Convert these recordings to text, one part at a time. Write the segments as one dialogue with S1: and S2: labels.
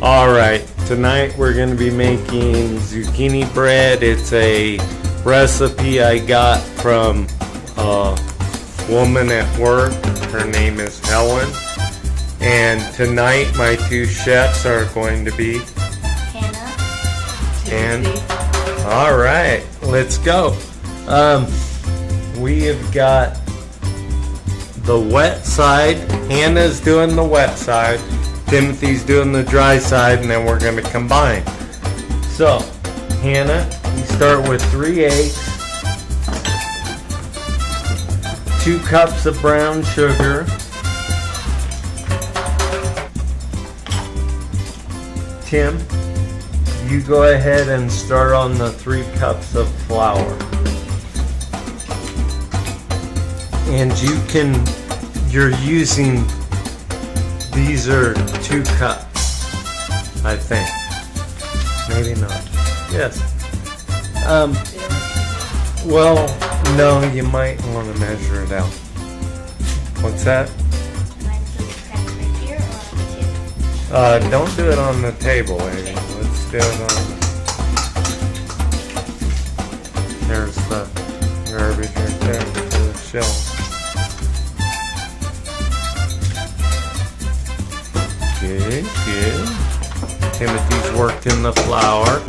S1: Alright, tonight we're going to be making zucchini bread. It's a recipe I got from a woman at work. Her name is Helen. And tonight my two chefs are going to be
S2: Hannah
S1: and alright, let's go. We have got the wet side. Hannah's doing the wet side. Timothy's doing the dry side, and then we're going to combine. So, Hannah, you start with 3 eggs, 2 cups of brown sugar, Tim, you go ahead and start on the 3 cups of flour. And you're using, these are 2 cups, I think. Maybe not. Yes. Well, no, you might want to measure it out. What's that? Don't do it on the table, Amy. Let's do it on. There's the garbage right there to the shelf. Good, good. Timothy's worked in the flour.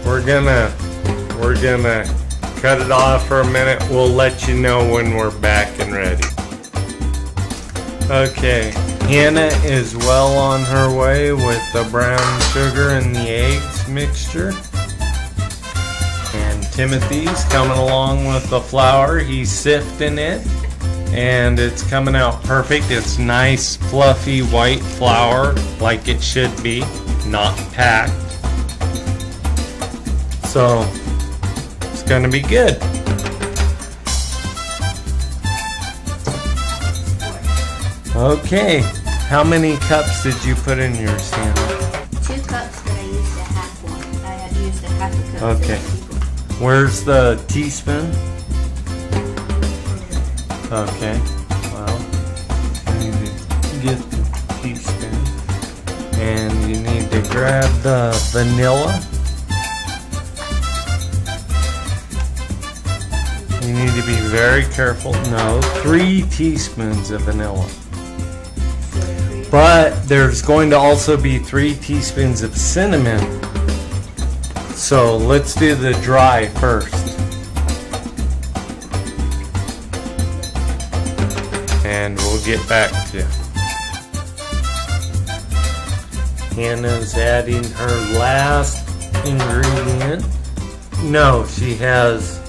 S1: We're gonna cut it off for a minute. We'll let you know when we're back and ready. Okay, Hannah is well on her way with the brown sugar and the eggs mixture. And Timothy's coming along with the flour. He's sifting it. And it's coming out perfect. It's nice, fluffy, white flour, like it should be, not packed. So, it's gonna be good. Okay, how many cups did you put in yours, Hannah?
S2: 2 cups, but I used a half one. I used a half a cup.
S1: Okay. Where's the teaspoon? Okay, well, you need to get the teaspoon, and you need to grab the vanilla. You need to be very careful. No, 3 teaspoons of vanilla. But there's going to also be 3 teaspoons of cinnamon. So let's do the dry first. And we'll get back to you. Hannah's adding her last ingredient. No, she has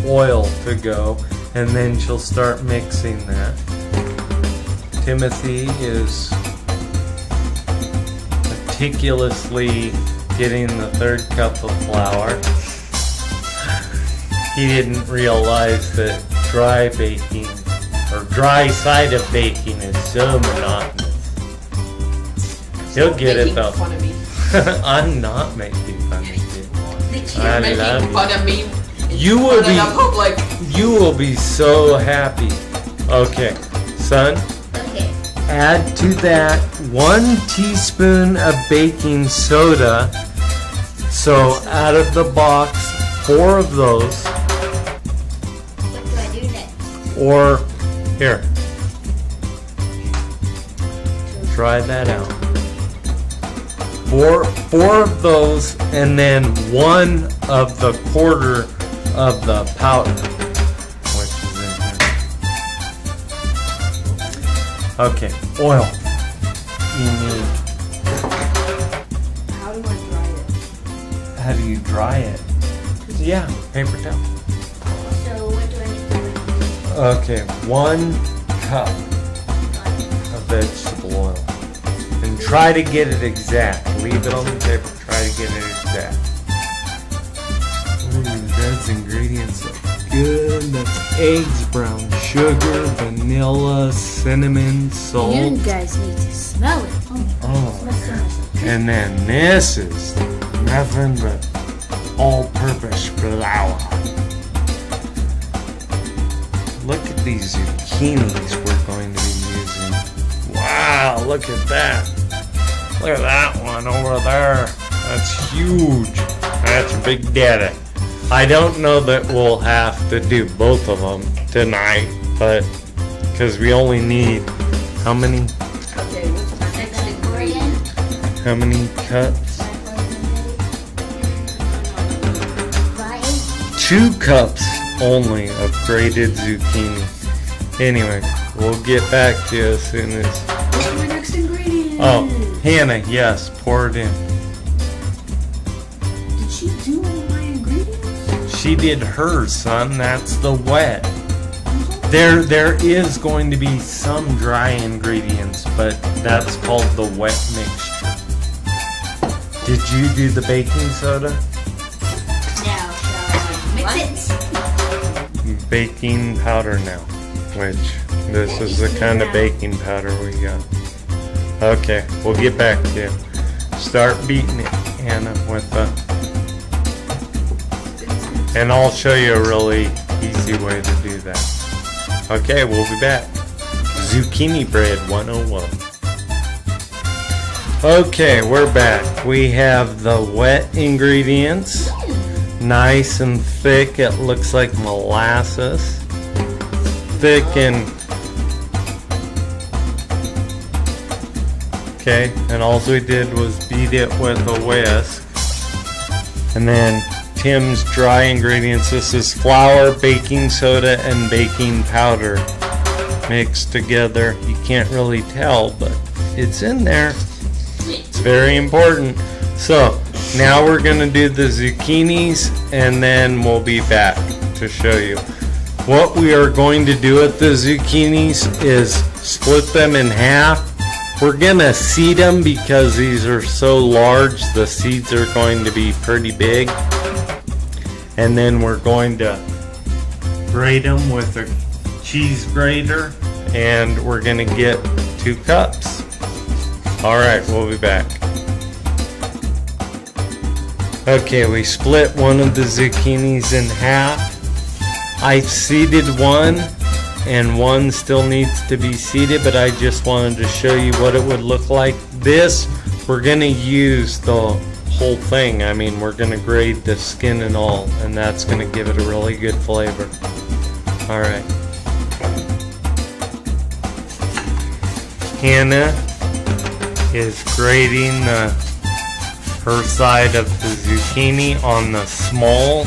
S1: oil to go, and then she'll start mixing that. Timothy is meticulously getting the 3rd cup of flour. He didn't realize that dry baking or dry side of baking is so monotonous. He'll get it though.
S3: Fun of me.
S1: I'm not making fun of you.
S3: You're making fun of me.
S1: You will be so happy. Okay, son.
S2: Okay.
S1: Add to that 1 teaspoon of baking soda. So out of the box, 4 of those.
S2: What do I do next?
S1: Or here, try that out. 4 of those, and then 1 of the quarter of the powder, which is in here. Okay, oil. You need.
S3: How do I dry it?
S1: How do you dry it? Yeah, paper towel.
S2: So what do I need to do?
S1: Okay, 1 cup of vegetable oil. And try to get it exact. Leave it on the paper. Try to get it exact. Ooh, those ingredients look good. That's eggs, brown sugar, vanilla, cinnamon, salt.
S2: You guys need to smell it.
S1: Oh,
S2: Smells so much.
S1: and then this is nothing but all-purpose flour. Look at these zucchinis we're going to be look at that. Look at that one over there. That's huge. That's a big daddy. I don't know that we'll have to do both of them tonight, but because we only need how many?
S3: Okay, what's the next ingredient?
S1: How many cups? 2 cups only of grated zucchini. Anyway, we'll get back to you as soon as.
S3: What's my next ingredient?
S1: Oh, Hannah, yes, pour it in.
S3: Did she do all my ingredients?
S1: She did hers, son. That's the wet. There is going to be some dry ingredients, but that's called the wet mixture. Did you do the baking soda?
S2: Now, shall I mix it?
S1: Baking powder now, which this is the kind of baking powder we got. Okay, we'll get back to you. Start beating it, Hannah, with the... And I'll show you a really easy way to do that. Okay, we'll be back. Zucchini bread 101. Okay, we're back. We have the wet ingredients. Nice and thick. It looks like molasses. Thick and... Okay, and all we did was beat it with a whisk. And then Tim's dry ingredients. This is flour, baking soda, and baking powder mixed together. You can't really tell, but it's in there. It's very important. So now we're gonna do the zucchinis, and then we'll be back to show you. What we are going to do with the zucchinis is split them in half. We're gonna seed them because these are so large. The seeds are going to be pretty big. And then we're going to grate them with a cheese grater, and we're gonna get 2 cups. All right, we'll be back. Okay, we split one of the zucchinis in half. I've seeded one, and one still needs to be seeded, but I just wanted to show you what it would look like. This, we're gonna use the whole thing. I mean, we're gonna grate the skin and all, and that's gonna give it a really good flavor. All right. Hannah is grating her side of the zucchini on the small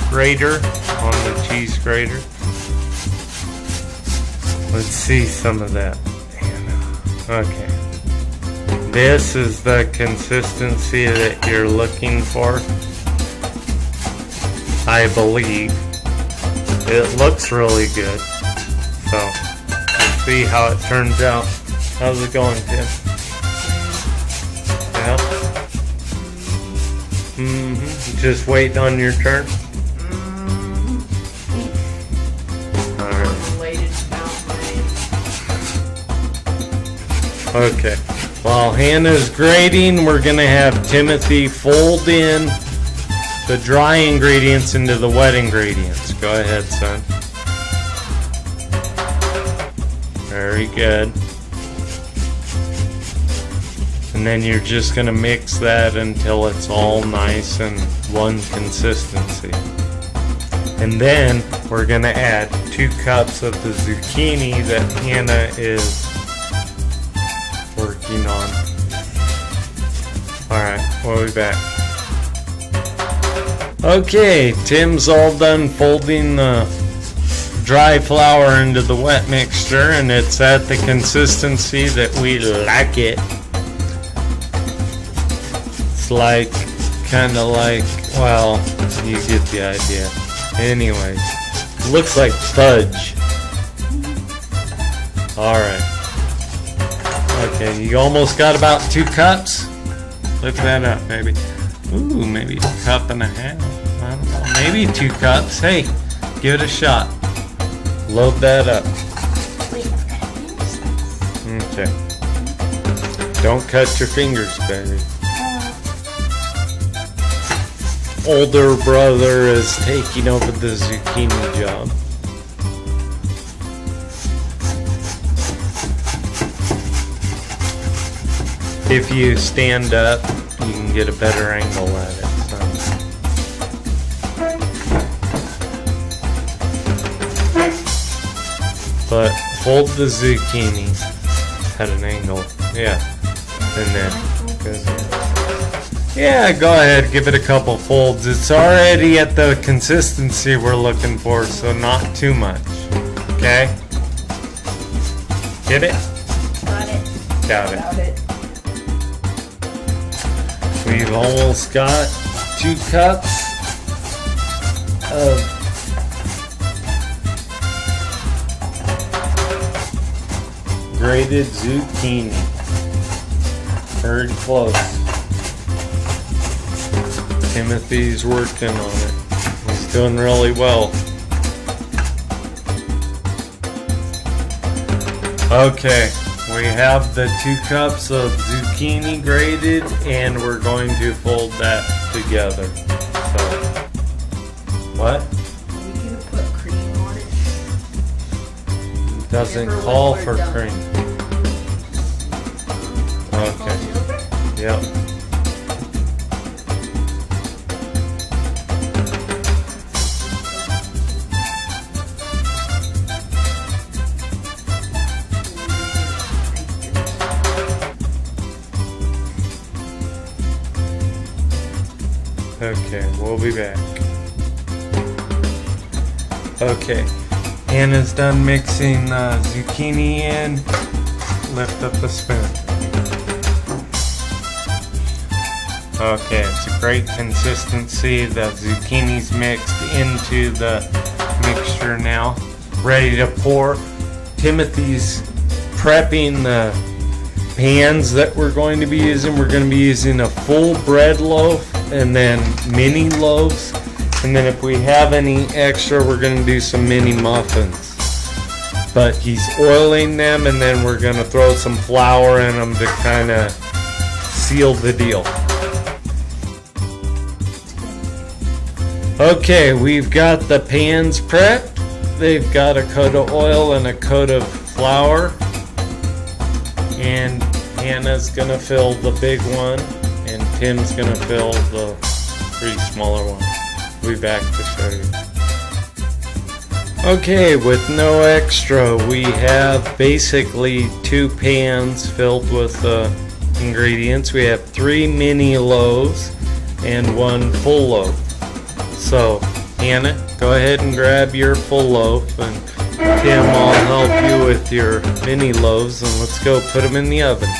S1: grater, on the cheese grater. Let's see some of that, Hannah. Okay. This is the consistency that you're looking for, I believe. It looks really good. So, let's see how it turns out. How's it going, Tim? Yeah? Just waiting on your turn? Alright. Okay. While Hannah's grating, we're going to have Timothy fold in the dry ingredients into the wet ingredients. Go ahead, son. Very good. And then you're just going to mix that until it's all nice and one consistency. And then we're going to add 2 cups of the zucchini that Hannah is working on. Alright, we'll be back. Okay, Tim's all done folding the dry flour into the wet mixture, and it's at the consistency that we like it. It's like, kind of like, well, you get the idea. Anyways, looks like fudge. Alright. Okay, you almost got about 2 cups. Lift that up, baby. Ooh, maybe a cup and a half. I don't know. Maybe 2 cups. Hey, give it a shot. Load that up.
S2: Wait, I've got to finish this.
S1: Okay. Don't cut your fingers, baby. Older brother is taking over the zucchini job. if you stand up, you can get a better angle at it. So. But hold the zucchini at an angle. Yeah. And then, yeah, go ahead, give it a couple folds. It's already at the consistency we're looking for, so not too much. Okay? Get it?
S2: Got it.
S1: Got it.
S3: Got it.
S1: We've almost got 2 cups of grated zucchini. Very close. Timothy's working on it. He's doing really well. Okay, we have the 2 cups of zucchini grated, and we're going to fold that together. So, what?
S3: Are we gonna put cream on it?
S1: Doesn't
S3: Never
S1: call
S3: when
S1: for
S3: we're done.
S1: cream. Okay. Yep. Okay, we'll be back. Okay, Hannah's done mixing zucchini in. Lift up the spoon. Okay, it's a great consistency. The zucchini's mixed into the mixture now. Ready to pour. Timothy's prepping the pans that we're going to be using. We're going to be using a full bread loaf and then mini loaves. And then if we have any extra, we're going to do some mini muffins. But he's oiling them, and then we're going to throw some flour in them to kind of seal the deal. Okay, we've got the pans prepped. They've got a coat of oil and a coat of flour. And Hannah's gonna fill the big one, and Tim's gonna fill the 3 smaller ones. We'll be back to show you. Okay, with no extra, we have basically 2 pans filled with ingredients. We have 3 mini loaves and 1 full loaf. So, Hannah, go ahead and grab your full loaf, and Tim, I'll help you with your mini loaves, and let's go put them in the oven.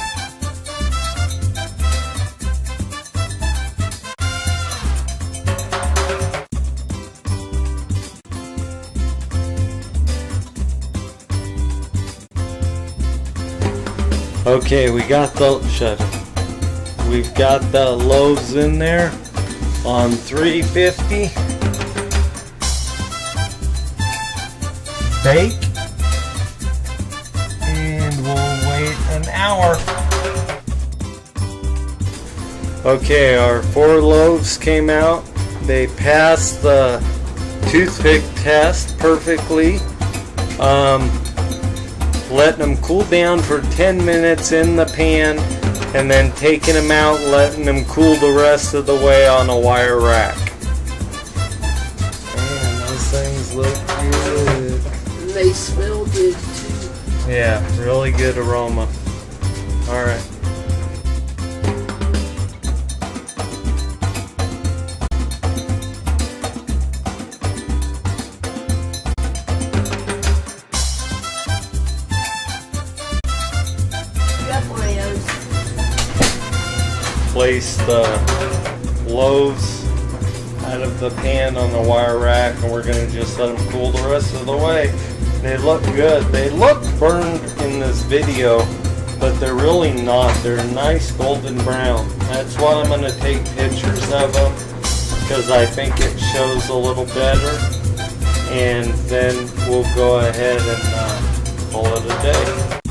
S1: Okay, we've got the loaves in there on 350. Bake, and we'll wait an hour. Okay, our 4 loaves came out. They passed the toothpick test perfectly. Letting them cool down for 10 minutes in the pan, and then taking them out, letting them cool the rest of the way on a wire rack. Man, those things look good.
S3: They smell good too.
S1: Yeah, really good aroma. Alright. Place the loaves out of the pan on the wire rack, and we're going to just let them cool the rest of the way. They look good. They look burned in this video, but they're really not. They're nice golden brown. That's why I'm going to take pictures of them, because I think it shows a little better. And then we'll go ahead and call it a day.